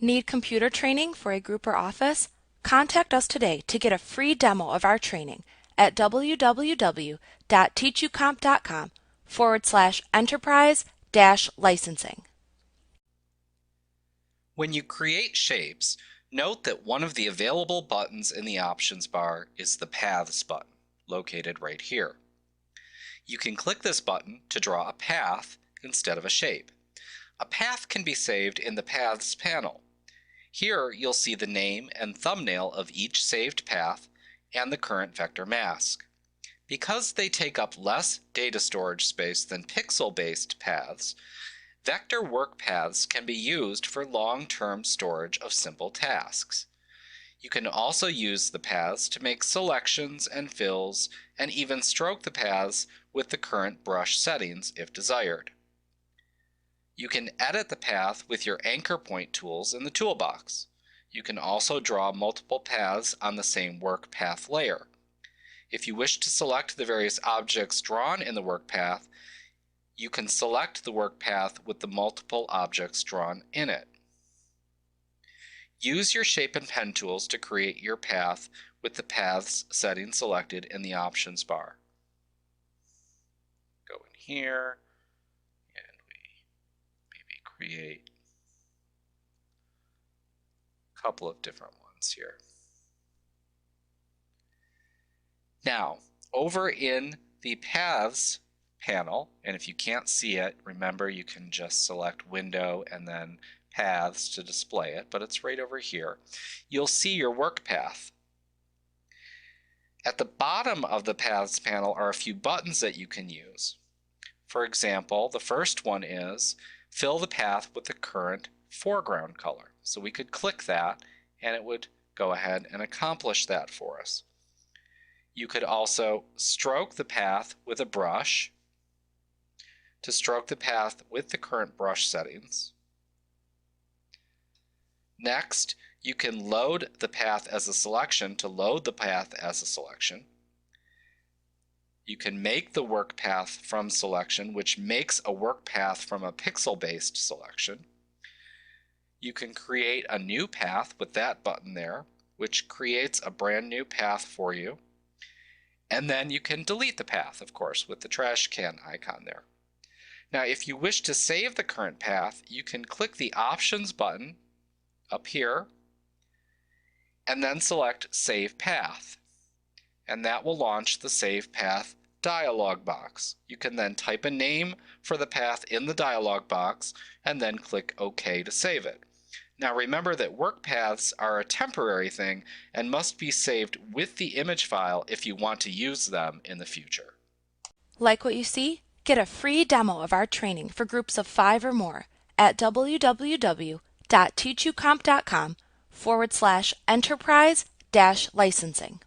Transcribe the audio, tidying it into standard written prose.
Need computer training for a group or office? Contact us today to get a free demo of our training at www.teachucomp.com/enterprise-licensing. When you create shapes, note that one of the available buttons in the options bar is the Paths button, located right here. You can click this button to draw a path instead of a shape. A path can be saved in the Paths panel. Here you'll see the name and thumbnail of each saved path and the current vector mask. Because they take up less data storage space than pixel-based paths, vector work paths can be used for long-term storage of simple tasks. You can also use the paths to make selections and fills and even stroke the paths with the current brush settings if desired. You can edit the path with your anchor point tools in the toolbox. You can also draw multiple paths on the same work path layer. If you wish to select the various objects drawn in the work path, you can select the work path with the multiple objects drawn in it. Use your shape and pen tools to create your path with the paths setting selected in the options bar. Go in here and we maybe create a couple of different ones here. Now, over in the Paths panel, and if you can't see it, remember you can just select Window and then Paths to display it, but it's right over here. You'll see your work path. At the bottom of the Paths panel are a few buttons that you can use. For example, the first one is fill the path with the current foreground color. So we could click that and it would go ahead and accomplish that for us. You could also stroke the path with a brush to stroke the path with the current brush settings. Next, you can load the path as a selection to load the path as a selection. You can make the work path from selection, which makes a work path from a pixel-based selection. You can create a new path with that button there, which creates a brand new path for you. And then you can delete the path, of course, with the trash can icon there. Now, if you wish to save the current path, you can click the Options button up here and then select Save Path. And that will launch the Save Path dialog box. You can then type a name for the path in the dialog box and then click OK to save it. Now remember that work paths are a temporary thing and must be saved with the image file if you want to use them in the future. Like what you see? Get a free demo of our training for groups of 5 or more at www.teachucomp.com/enterprise-licensing.